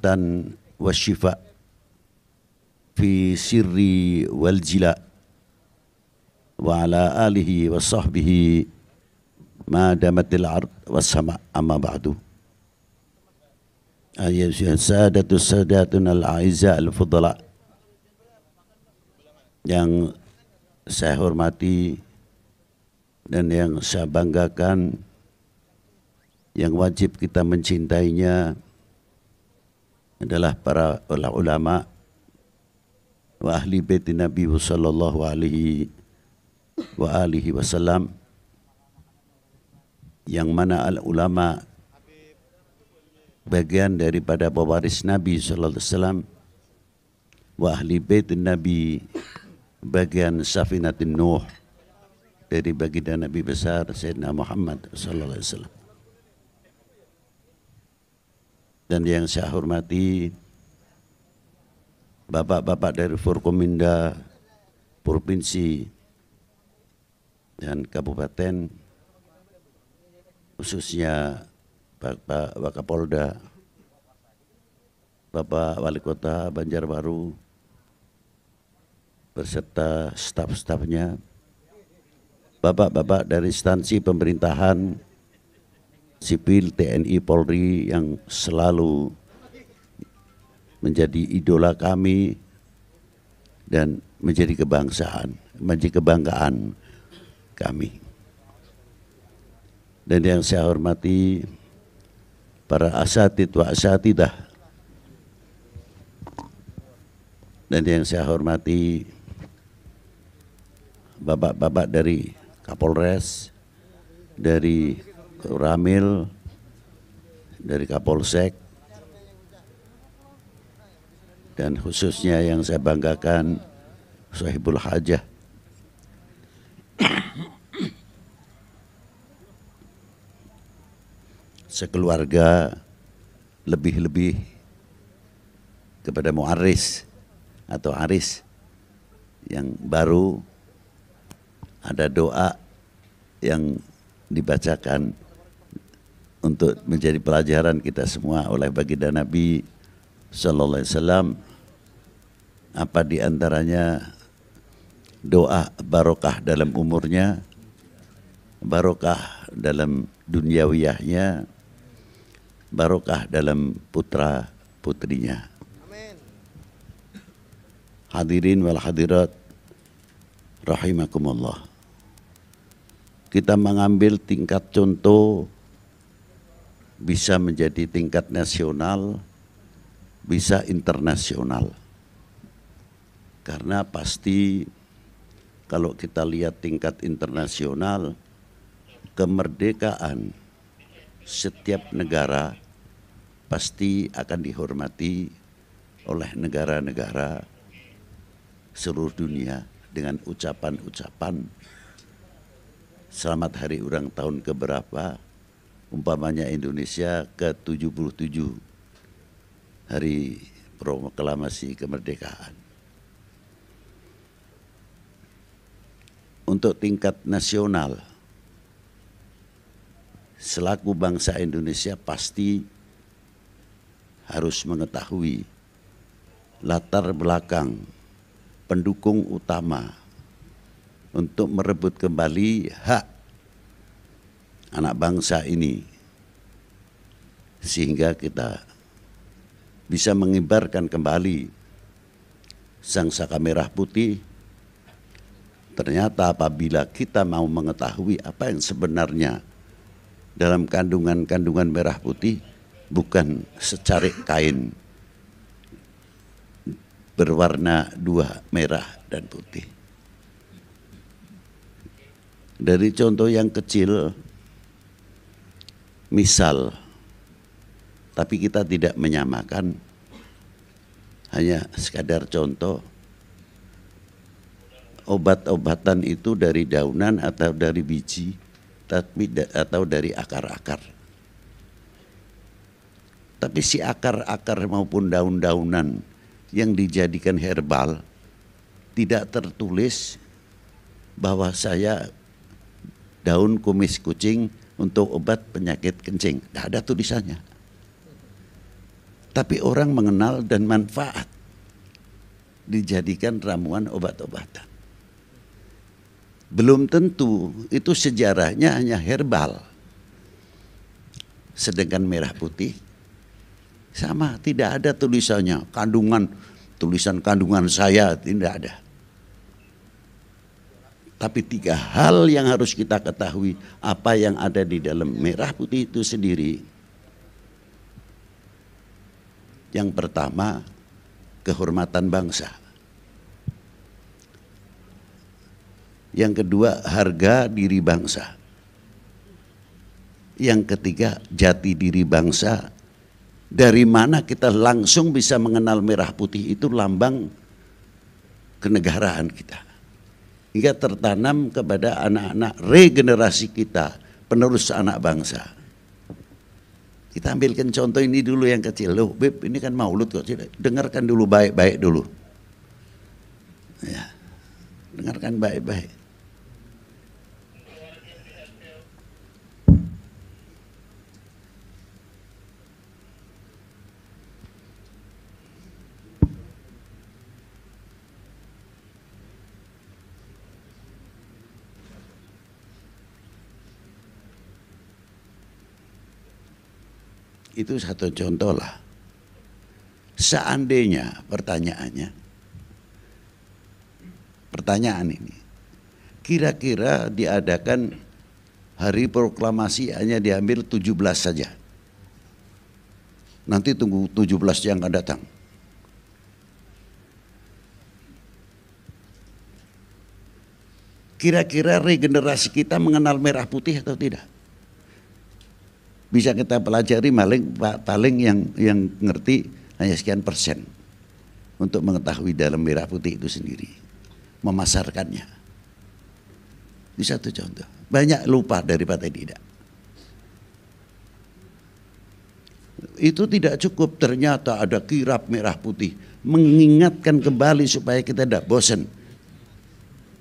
rahmatan wa syifa fi sirri wal jila wa ala alihi wa sahbihi ma damatil ard was sama amma ba'du. Ayyuhas sadatun al-a'izza al-fudala, yang saya hormati dan yang saya banggakan, yang wajib kita mencintainya adalah para ulama wa ahli bait Nabi sallallahu alaihi wa alihi wasallam, yang mana al ulama bagian daripada pewaris Nabi sallallahu alaihi wasallam, wa ahli bait Nabi bagian safinatin Nuh dari baginda Nabi besar Sayyidina Muhammad sallallahu alaihi wasallam. Dan yang saya hormati bapak-bapak dari Forkominda Provinsi dan Kabupaten, khususnya Bapak Wakapolda, Bapak Wali Kota Banjarbaru, beserta staf-stafnya, bapak-bapak dari instansi pemerintahan, sipil, TNI, Polri yang selalu menjadi idola kami dan menjadi kebanggaan kami. Dan yang saya hormati para asatid wa asatidah, dan yang saya hormati bapak-bapak dari Kapolres, dari Ramil, dari Kapolsek, dan khususnya yang saya banggakan Sahibul Hajah, sekeluarga, lebih-lebih kepada mu'aris atau aris yang baru, ada doa yang dibacakan untuk menjadi pelajaran kita semua oleh baginda Nabi sallallahu alaihi wasallam. Apa di antaranya doa barokah dalam umurnya, barokah dalam duniawiyahnya, barokah dalam putra putrinya. Amin. Hadirin wal hadirat rahimakumullah. Kita mengambil tingkat contoh bisa menjadi tingkat nasional, bisa internasional. Karena pasti kalau kita lihat tingkat internasional, kemerdekaan setiap negara pasti akan dihormati oleh negara-negara seluruh dunia dengan ucapan-ucapan selamat hari ulang tahun keberapa, umpamanya Indonesia ke-77 hari proklamasi kemerdekaan. Untuk tingkat nasional, selaku bangsa Indonesia pasti harus mengetahui latar belakang pendukung utama untuk merebut kembali hak anak bangsa ini, sehingga kita bisa mengibarkan kembali sangsaka merah putih. Ternyata apabila kita mau mengetahui apa yang sebenarnya dalam kandungan merah putih, bukan secarik kain berwarna dua, merah dan putih. Dari contoh yang kecil, misal, tapi kita tidak menyamakan, hanya sekadar contoh, obat-obatan itu dari daunan atau dari biji, atau dari akar-akar. Tapi si akar-akar maupun daun-daunan yang dijadikan herbal tidak tertulis bahwa saya daun kumis kucing untuk obat penyakit kencing. Tidak ada tulisannya. Tapi orang mengenal dan manfaat, dijadikan ramuan obat-obatan. Belum tentu itu sejarahnya hanya herbal. Sedangkan merah putih sama, tidak ada tulisannya tulisan kandungan saya, tidak ada. Tapi 3 hal yang harus kita ketahui apa yang ada di dalam merah putih itu sendiri. Yang pertama, kehormatan bangsa. Yang kedua, harga diri bangsa. Yang ketiga, jati diri bangsa. Dari mana kita langsung bisa mengenal merah putih itu lambang kenegaraan kita. Hingga tertanam kepada anak-anak regenerasi kita, penerus anak bangsa. Kita ambilkan contoh ini dulu yang kecil. Loh Beb, ini kan maulud kok. Dengarkan dulu baik-baik dulu. Ya, dengarkan baik-baik. Itu satu contoh lah. Seandainya pertanyaan ini, kira-kira diadakan hari proklamasi hanya diambil 17 saja. Nanti tunggu 17 yang akan datang. Kira-kira regenerasi kita mengenal merah putih atau tidak? Bisa kita pelajari paling yang ngerti hanya sekian persen untuk mengetahui dalam merah putih itu sendiri, memasarkannya. Di satu contoh, banyak lupa daripada tidak. Itu tidak cukup, ternyata ada kirab merah putih mengingatkan kembali supaya kita tidak bosan.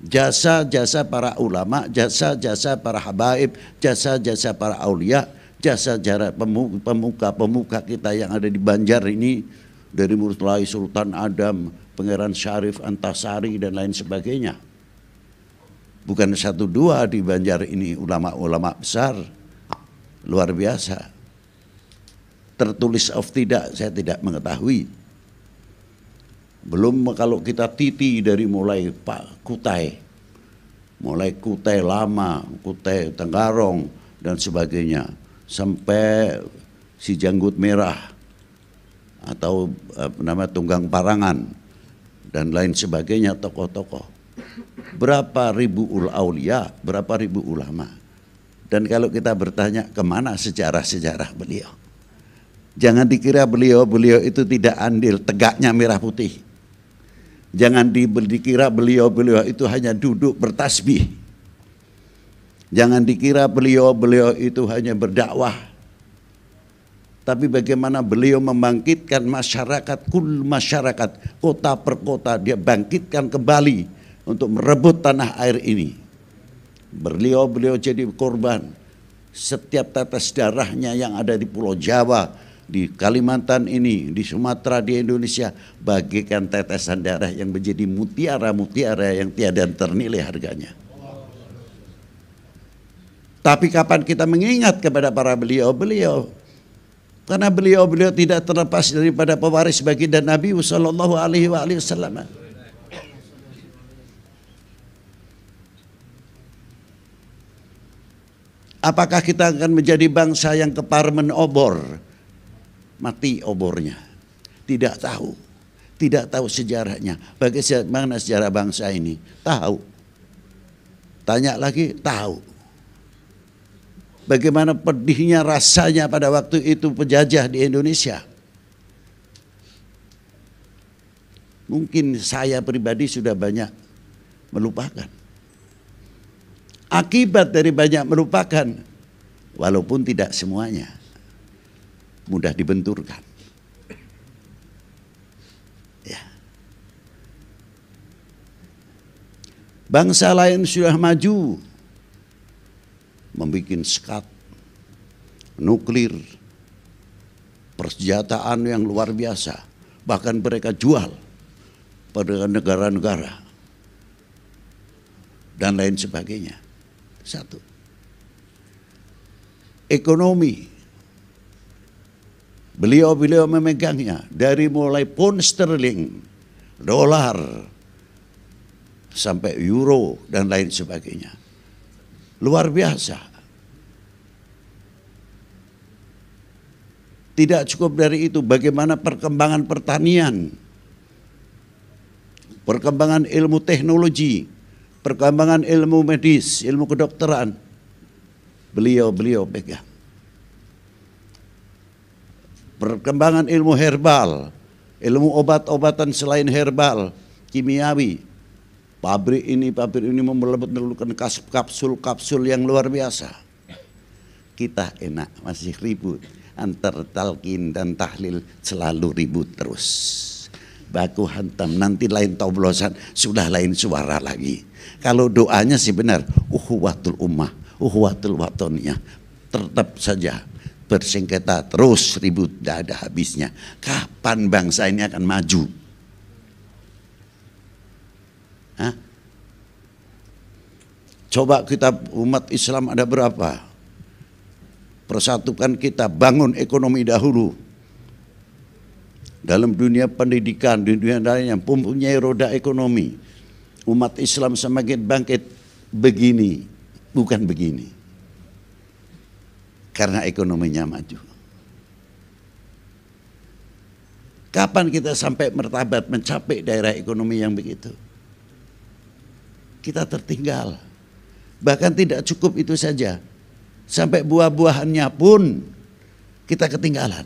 Jasa-jasa para ulama, jasa-jasa para habaib, jasa-jasa para aulia, jasa-jasa pemuka-pemuka kita yang ada di Banjar ini, dari mulai Sultan Adam, Pangeran Syarif Antasari dan lain sebagainya. Bukan 1-2 di Banjar ini, ulama-ulama besar, luar biasa. Tertulis of tidak, saya tidak mengetahui. Belum kalau kita titi dari mulai Pak Kutai, mulai Kutai Lama, Kutai Tenggarong dan sebagainya, sampai si Janggut Merah atau nama Tunggang Parangan dan lain sebagainya, tokoh-tokoh. Berapa ribu aulia, berapa ribu ulama. Dan kalau kita bertanya kemana sejarah-sejarah beliau, jangan dikira beliau itu tidak andil tegaknya merah putih. Jangan dikira beliau itu hanya duduk bertasbih. Jangan dikira beliau itu hanya berdakwah. Tapi bagaimana beliau membangkitkan masyarakat, kota per kota, dia bangkitkan kembali untuk merebut tanah air ini. Beliau jadi korban. Setiap tetes darahnya yang ada di Pulau Jawa, di Kalimantan ini, di Sumatera, di Indonesia, bagikan tetesan darah yang menjadi mutiara-mutiara yang tiada ternilai harganya. Tapi kapan kita mengingat kepada para beliau-beliau? Karena beliau-beliau tidak terlepas daripada pewaris baginda Nabi sallallahu alaihi wasallam. Apakah kita akan menjadi bangsa yang keparmen obor? Mati obornya. Tidak tahu. Tidak tahu sejarahnya. Bagaimana sejarah bangsa ini? Tahu. Tanya lagi, tahu. Bagaimana pedihnya rasanya pada waktu itu penjajah di Indonesia. Mungkin saya pribadi sudah banyak melupakan. Akibat dari banyak melupakan, walaupun tidak semuanya, mudah dibenturkan. Ya. Bangsa lain sudah maju, membuat skat, nuklir, persenjataan yang luar biasa. Bahkan mereka jual pada negara-negara dan lain sebagainya. Satu. Ekonomi. Beliau memegangnya dari mulai pound sterling, dolar, sampai euro dan lain sebagainya. Luar biasa. Tidak cukup dari itu, bagaimana perkembangan pertanian, perkembangan ilmu teknologi, perkembangan ilmu medis, ilmu kedokteran. Beliau pegang. Perkembangan ilmu herbal, ilmu obat-obatan selain herbal, kimiawi. Pabrik ini memerlukan kapsul-kapsul yang luar biasa. Kita enak, masih ribut. Antar talqin dan tahlil selalu ribut terus. Baku hantam, nanti lain toblosan, sudah lain suara lagi. Kalau doanya sih benar, ukhuwatul ummah, ukhuwatul watoniyah, tetap saja bersengketa terus ribut, tidak ada habisnya. Kapan bangsa ini akan maju? Hah? Coba kita umat Islam ada berapa? Persatukan kita, bangun ekonomi dahulu. Dalam dunia pendidikan, di dunia lainnya mempunyai roda ekonomi. Umat Islam semakin bangkit begini, bukan begini. Karena ekonominya maju. Kapan kita sampai martabat mencapai daerah ekonomi yang begitu? Kita tertinggal. Bahkan tidak cukup itu saja. Sampai buah-buahannya pun kita ketinggalan.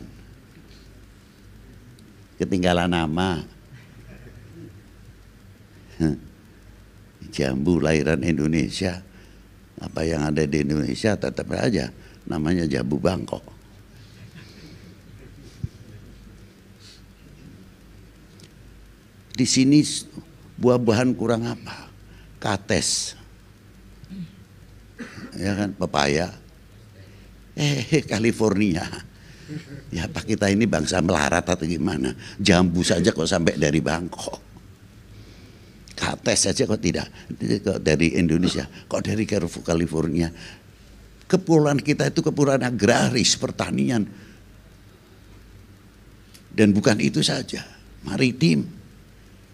Ketinggalan nama. Jambu lahiran Indonesia. Apa yang ada di Indonesia tetap aja namanya jambu Bangkok. Di sini buah-buahan kurang apa? Kates. Ya kan, pepaya. California. Ya apa kita ini bangsa melarat atau gimana? Jambu saja kok sampai dari Bangkok. Kates saja kok tidak. Kok dari Indonesia, kok dari California. Kepulauan kita itu kepulauan agraris, pertanian. Dan bukan itu saja, maritim.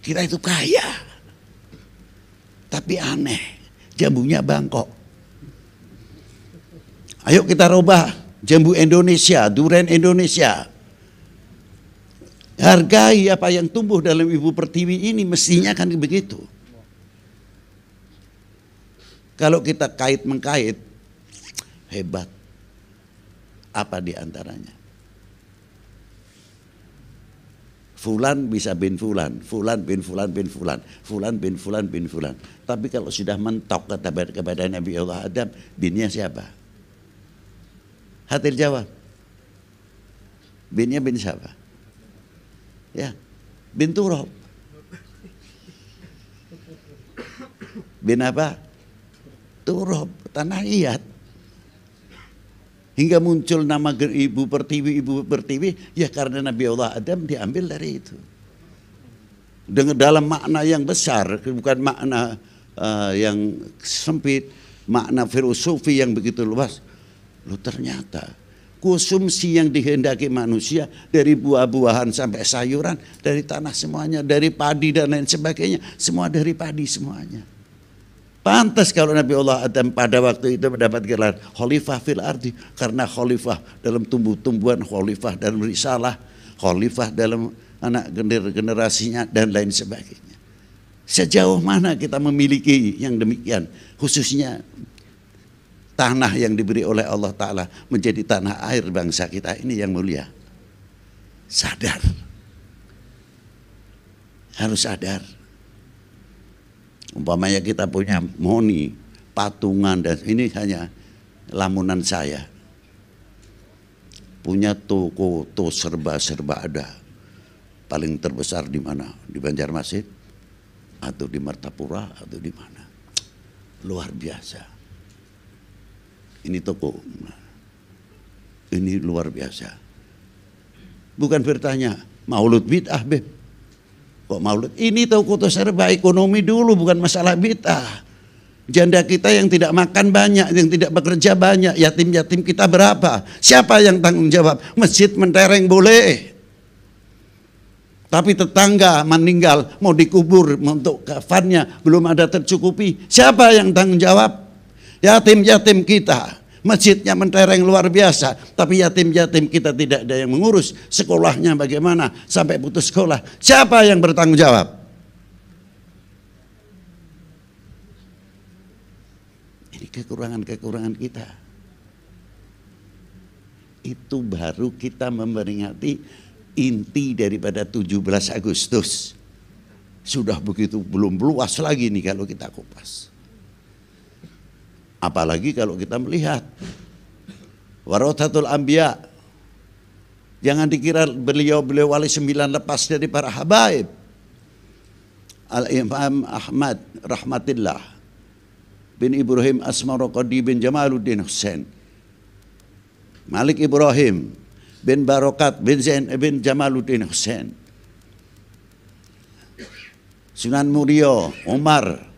Kita itu kaya. Tapi aneh, jambunya Bangkok. Ayo kita rubah jambu Indonesia, durian Indonesia. Hargai apa yang tumbuh dalam Ibu Pertiwi ini, mestinya kan begitu. Kalau kita kait-mengkait, hebat. Apa di antaranya? Fulan bisa bin Fulan, Fulan bin Fulan bin Fulan, Fulan bin Fulan bin Fulan. Tapi kalau sudah mentok kepada Nabi Allah Adam, binnya siapa? Hatir jawab. Binnya bin siapa? Ya, bin Turab. Bin apa? Turab, tanah liat. Hingga muncul nama Ibu Pertiwi, ya karena Nabi Allah Adam diambil dari itu. Dengan dalam makna yang besar, bukan makna yang sempit, makna filosofi yang begitu luas. Loh ternyata konsumsi yang dihendaki manusia dari buah-buahan sampai sayuran, dari tanah semuanya, dari padi dan lain sebagainya, semua dari padi semuanya. Pantas kalau Nabi Allah Adam pada waktu itu mendapat gelar khalifah fil ardi, karena khalifah dalam tumbuh-tumbuhan, khalifah dalam risalah, khalifah dalam anak generasinya dan lain sebagainya. Sejauh mana kita memiliki yang demikian, khususnya tanah yang diberi oleh Allah Ta'ala menjadi tanah air bangsa kita ini yang mulia. Sadar. Harus sadar. Umpamanya kita punya moni, patungan, dan ini hanya lamunan saya. Punya toko serba-serba ada. Paling terbesar di mana? Di Banjarmasin? Atau di Martapura? Atau di mana? Luar biasa. Ini toko, ini luar biasa. Bukan bertanya, maulud bid'ah, Beb. Kok maulud? Ini tahu kota serba ekonomi dulu, bukan masalah bid'ah. Janda kita yang tidak makan banyak, yang tidak bekerja banyak, yatim-yatim kita berapa? Siapa yang tanggung jawab? Masjid mentereng boleh. Tapi tetangga meninggal, mau dikubur untuk kafannya belum ada tercukupi. Siapa yang tanggung jawab? Yatim-yatim kita. Masjidnya mentereng luar biasa, tapi yatim-yatim kita tidak ada yang mengurus. Sekolahnya bagaimana sampai putus sekolah? Siapa yang bertanggung jawab? Ini kekurangan-kekurangan kita. Itu baru kita memperingati inti daripada 17 Agustus. Sudah begitu belum luas lagi nih kalau kita kupas. Apalagi kalau kita melihat Warathatul Anbiya. Jangan dikira beliau wali 9 lepas dari para habaib. Al-Imam Ahmad rahmatillah bin Ibrahim Asmaraqadi bin Jamaluddin Husain, Malik Ibrahim bin Barokat bin Zain bin Jamaluddin Husain, Sunan Muria Umar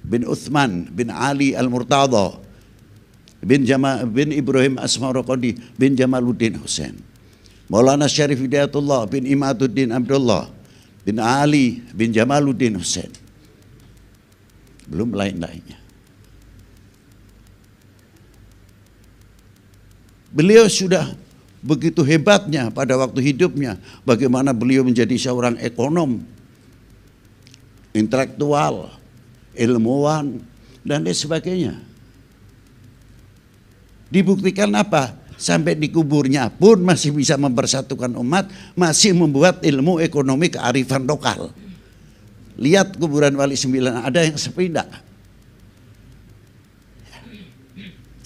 bin Uthman bin Ali Al-Murtada bin Ibrahim Asmaraqadi bin Jamaluddin Husain, Maulana Syarif Hidayatullah bin Imaduddin Abdullah bin Ali bin Jamaluddin Husain. Belum lain-lainnya. Beliau sudah begitu hebatnya pada waktu hidupnya. Bagaimana beliau menjadi seorang ekonom, intelektual, ilmuwan, dan lain sebagainya. Dibuktikan apa? Sampai di kuburnya pun masih bisa mempersatukan umat, masih membuat ilmu ekonomi kearifan lokal. Lihat kuburan Wali 9, ada yang sepindah.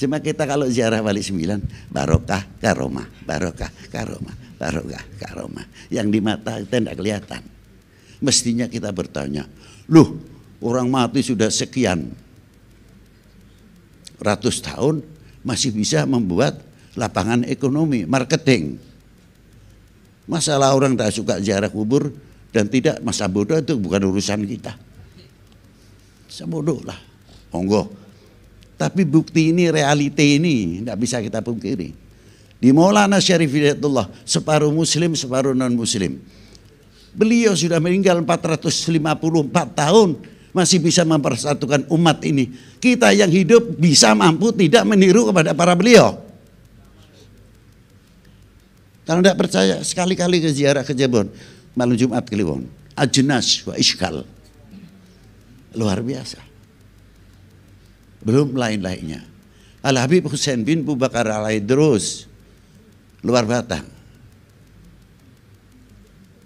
Cuma kita kalau ziarah Wali 9, barokah karomah, barokah karomah, barokah karomah. Yang di mata kita tidak kelihatan. Mestinya kita bertanya, loh orang mati sudah sekian ratus tahun masih bisa membuat lapangan ekonomi, marketing. Masalah orang tak suka ziarah kubur dan tidak, masa bodoh itu bukan urusan kita. Masa bodoh lah, monggo. Tapi bukti ini, realite ini tidak bisa kita pungkiri. Di Maulana Syarif Hidayatullah, separuh muslim, separuh non muslim. Beliau sudah meninggal 454 tahun, masih bisa mempersatukan umat ini. Kita yang hidup bisa mampu tidak meniru kepada para beliau. Kalau tidak percaya, sekali-kali ke ziarah ke Jabon, malam Jumat Kliwon, Ajnas wa Iskal, luar biasa. Belum lain-lainnya. Al Habib Husain bin Abu Bakar Al-Aidrus, luar batang.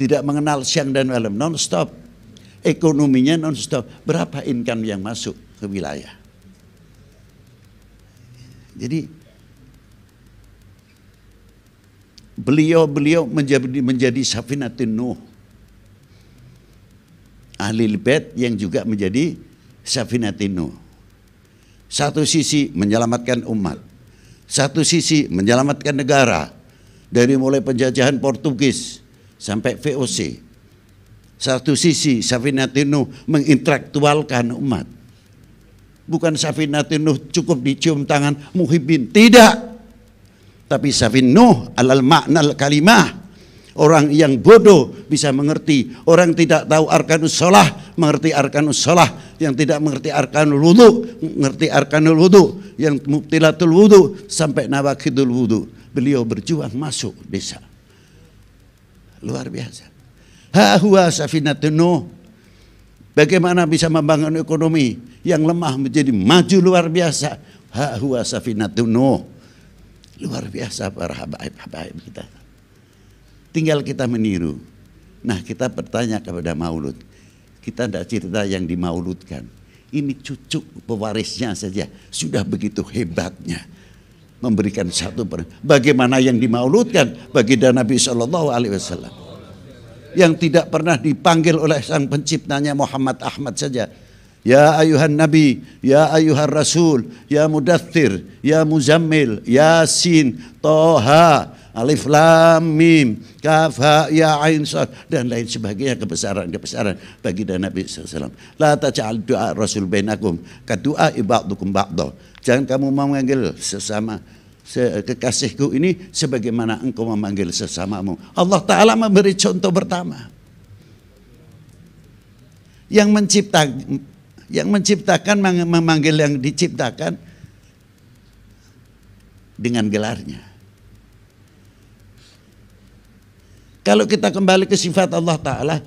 Tidak mengenal siang dan malam, non-stop. Ekonominya non-stop. Berapa income yang masuk ke wilayah? Jadi beliau menjadi Safinatun Nuh, Ahlul Bait yang juga menjadi Safinatun Nuh. Satu sisi menyelamatkan umat, satu sisi menyelamatkan negara dari mulai penjajahan Portugis sampai VOC. Satu sisi Safinatun Nuh mengintelektualkan umat. Bukan Safinatun Nuh cukup dicium tangan muhibbin, tidak. Tapi Safin Nuh alal maknal kalimah. Orang yang bodoh bisa mengerti. Orang tidak tahu arkanus sholah, mengerti arkanus sholah. Yang tidak mengerti arkanul wudu, mengerti arkanul wudu. Yang mubtilatul wudu sampai nawakidul wudu. Beliau berjuang masuk desa. Luar biasa. Ha huwa Safinatun Nuh. Bagaimana bisa membangun ekonomi yang lemah menjadi maju luar biasa. Ha huwa Safinatun Nuh. Luar biasa para habaib-habaib kita. Tinggal kita meniru. Nah kita bertanya kepada maulud. Kita tidak cerita yang dimauludkan. Ini cucuk pewarisnya saja. Sudah begitu hebatnya. Memberikan satu bagaimana yang dimauludkan baginda Nabi SAW. Yang tidak pernah dipanggil oleh sang penciptanya Muhammad Ahmad saja. Ya ayuhan Nabi, ya ayuhan Rasul, ya Mudaththir, ya Muzammil, Yasin, Toha, Alif lam mim kaf ha ya ain sad dan lain sebagainya, kebesaran bagi Nabi SAW. La taj'al du'a rasul bainakum ka du'a ba'dukum ba'da. Jangan kamu memanggil sesama kekasihku ini sebagaimana engkau memanggil sesamamu. Allah Ta'ala memberi contoh pertama. Yang menciptakan memanggil yang diciptakan dengan gelarnya. Kalau kita kembali ke sifat Allah Ta'ala,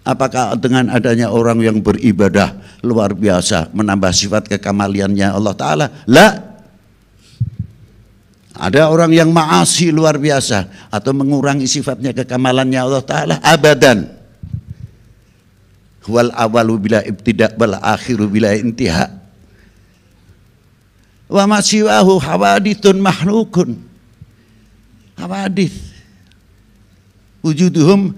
apakah dengan adanya orang yang beribadah luar biasa menambah sifat kekamaliannya Allah Ta'ala? La. Ada orang yang ma'asi luar biasa atau mengurangi sifatnya kekamalannya Allah Ta'ala? Abadan. Wal awalu bila ibtida' wal akhiru bila intiha. Wa ma siwahu hawadithun mahlukun. Hawadith. Wujuduhum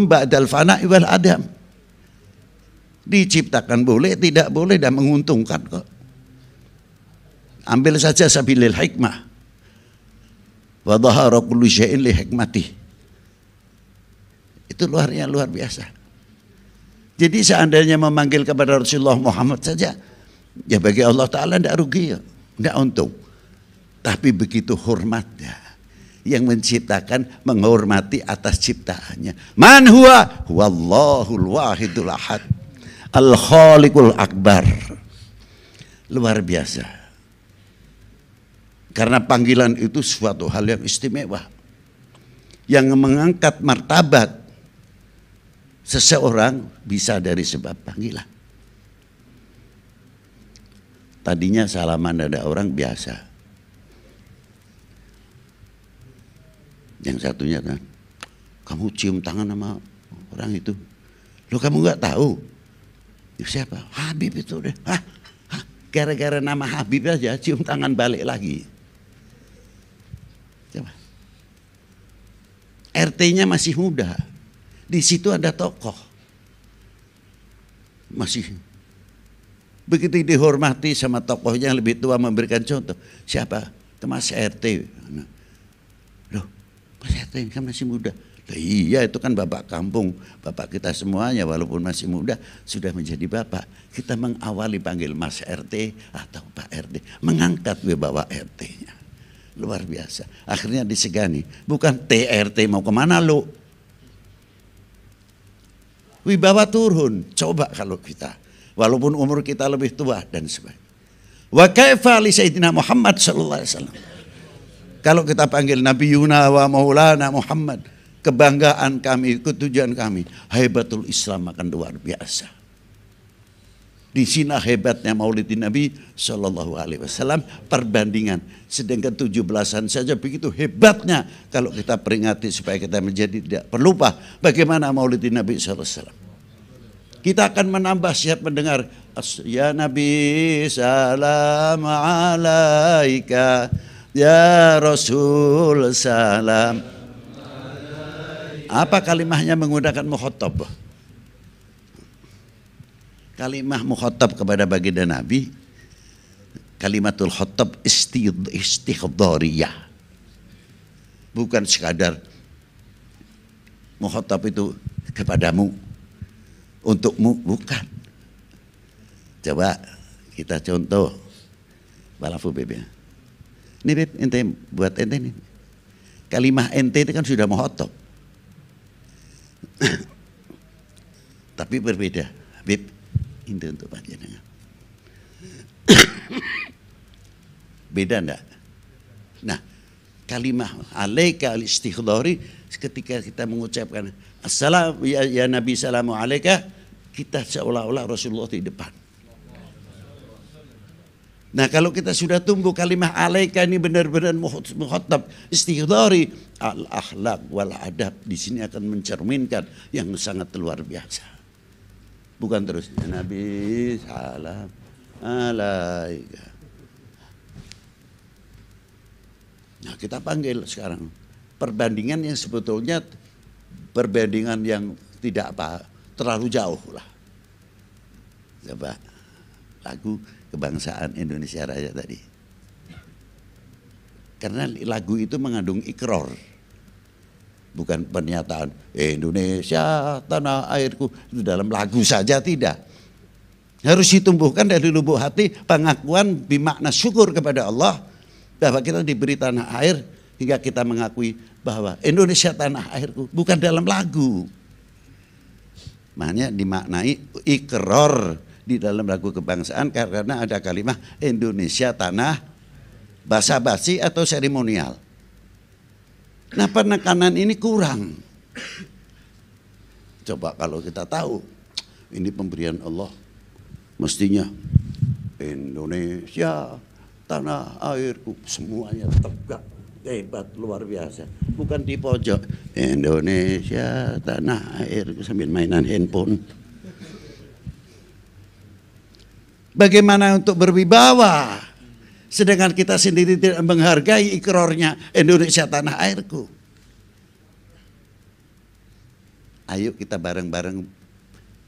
ba'dal fana'i wal adam. Diciptakan boleh, tidak boleh, dan menguntungkan kok. Ambil saja sabilil hikmah. Wa dhahara kullu syai'in li hikmatih. Itu luar biasa. Jadi seandainya memanggil kepada Rasulullah Muhammad saja, ya bagi Allah Ta'ala tidak rugi, tidak untung. Tapi begitu hormatnya, yang menciptakan menghormati atas ciptaannya. Man huwa? Wallahul wahidul ahad. Al-khaliqul akbar. Luar biasa. Karena panggilan itu suatu hal yang istimewa. Yang mengangkat martabat seseorang bisa dari sebab panggilan. Tadinya salaman ada orang biasa. Yang satunya kan, kamu cium tangan sama orang itu. Loh kamu nggak tahu? Siapa? Habib itu deh. Gara-gara nama Habib aja cium tangan balik lagi. Coba. RT-nya masih muda. Di situ ada tokoh. Masih. Begitu dihormati sama tokohnya yang lebih tua memberikan contoh. Siapa? Mas RT. Loh, Mas RT kan masih muda. Nah, iya itu kan bapak kampung, bapak kita semuanya walaupun masih muda sudah menjadi bapak. Kita mengawali panggil Mas RT atau Pak RT, mengangkat wibawa RT-nya. Luar biasa. Akhirnya disegani, bukan TRT mau kemana lu? Wibawa turun. Coba kalau kita, walaupun umur kita lebih tua dan sebagainya. Wa kaifa li sayyidina Muhammad sallallahu alaihi wasallam. Kalau kita panggil Nabi Yuna wa Maulana Muhammad, kebanggaan kami, ketujuan kami, hebatul Islam akan luar biasa. Di sini hebatnya Maulidin Nabi Sallallahu Alaihi Wasallam perbandingan. Sedangkan 17-an saja begitu hebatnya kalau kita peringati supaya kita menjadi tidak perlupa bagaimana Maulidin Nabi Sallallahu Alaihi Wasallam. Kita akan menambah siap mendengar ya Nabi salam alaika, ya Rasul salam. Apa kalimahnya menggunakan mukhatab? Kalimah mukhatab kepada baginda Nabi, kalimatul khatab istighdhariyah. Bukan sekadar mukhatab itu kepadamu, untukmu, bukan. Coba kita contoh balafu Beb. Ini Beb, ente buat ente nih. Kalimah ente itu kan sudah mukhatab. Tapi berbeda. Habib, ini untuk panjenengan. Beda enggak? Nah, kalimah alaika al-istighdari ketika kita mengucapkan assalam ya Nabi salamu alaika, kita seolah-olah Rasulullah di depan. Nah kalau kita sudah tunggu kalimah alaika ini benar-benar mukhatab istighdari, al-akhlaq wal adab di sini akan mencerminkan yang sangat luar biasa. Bukan terus Nabi salam alaika. Nah kita panggil sekarang perbandingan yang sebetulnya perbandingan yang tidak apa terlalu jauh lah. Coba lagu kebangsaan Indonesia Raya tadi. Karena lagu itu mengandung ikrar, bukan pernyataan Indonesia tanah airku itu dalam lagu saja, tidak. Harus ditumbuhkan dari lubuk hati pengakuan bermakna syukur kepada Allah bahwa kita diberi tanah air, hingga kita mengakui bahwa Indonesia tanah airku, bukan dalam lagu. Makanya dimaknai ikrar di dalam lagu kebangsaan karena ada kalimat Indonesia tanah, basa-basi atau seremonial. Nah, penekanan ini kurang. Coba kalau kita tahu ini pemberian Allah, mestinya Indonesia tanah airku, semuanya tegak, hebat, luar biasa. Bukan di pojok Indonesia tanah airku sambil mainan handphone. Bagaimana untuk berwibawa sedangkan kita sendiri tidak menghargai ikrarnya Indonesia tanah airku? Ayo kita bareng-bareng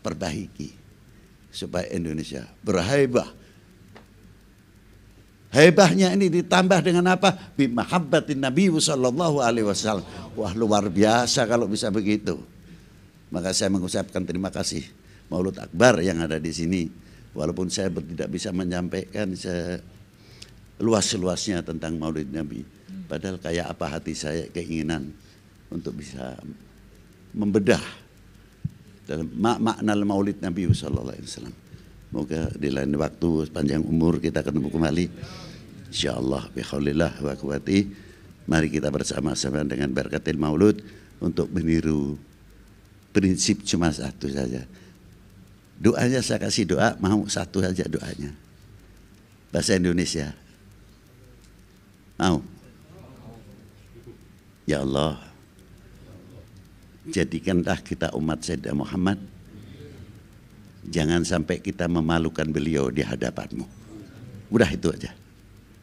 perbaiki supaya Indonesia berhaibah. Haibahnya ini ditambah dengan apa? Bimahabbatin Nabi sallallahu alaihi wasallam. Wah, luar biasa kalau bisa begitu. Maka saya mengucapkan terima kasih Maulud Akbar yang ada di sini. Walaupun saya tidak bisa menyampaikan luas-luasnya tentang Maulid Nabi, padahal kayak apa hati saya keinginan untuk bisa membedah dalam makna Maulid Nabi sallallahu alaihi wasallam. Moga di lain waktu panjang umur kita ketemu kembali insyaallah bihaulillah wa quwwati. Mari kita bersama-sama dengan berkatil Maulud untuk meniru prinsip cuma satu saja. Doanya saya kasih doa, mau satu saja doanya. Bahasa Indonesia. Mau? Ya Allah, jadikanlah kita umat Sayyidina Muhammad, jangan sampai kita memalukan beliau di hadapanmu. Udah itu aja.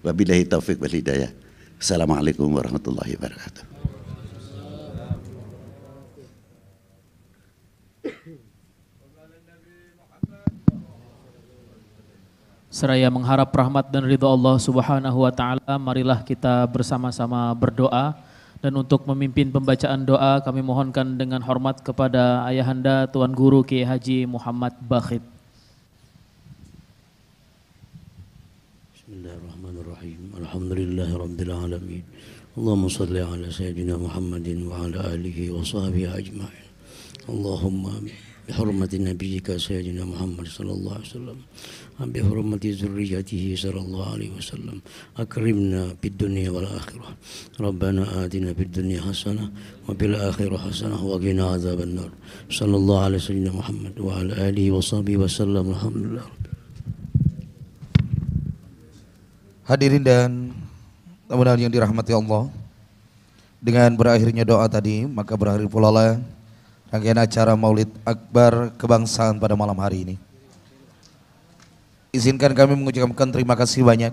Wabillahi taufik wal hidayah. Assalamualaikum warahmatullahi wabarakatuh. Seraya mengharap rahmat dan ridha Allah Subhanahu wa taala, marilah kita bersama-sama berdoa. Dan untuk memimpin pembacaan doa kami mohonkan dengan hormat kepada Ayahanda Tuan Guru Kiai Haji Muhammad Bakhit. Bismillahirrahmanirrahim. Alhamdulillahirabbil alamin. Allahumma shalli ala sayyidina Muhammadin wa ala alihi wa sahbihi ajma'in. Allahumma bihurmati nabiyyika sayyidina Muhammad sallallahu alaihi wasallam, bihurmati zurriyyatihi sallallahu alaihi wasallam, akrimna fid dunya wal akhirah. Rabbana atina fid dunya hasanah wa fil akhirati hasanah wa qina adzabannar. Sallallahu alaihi sayyidina Muhammad wa ala alihi wa sahbihi wasallam. Alhamdulillah. Hadirin dan tamu yang dirahmati Allah, dengan berakhirnya doa tadi maka berakhir pula lah rangkaian acara Maulid Akbar Kebangsaan pada malam hari ini. Izinkan kami mengucapkan terima kasih banyak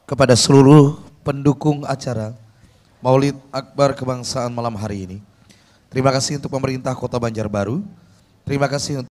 kepada seluruh pendukung acara Maulid Akbar Kebangsaan malam hari ini. Terima kasih untuk pemerintah Kota Banjarbaru. Terima kasih untuk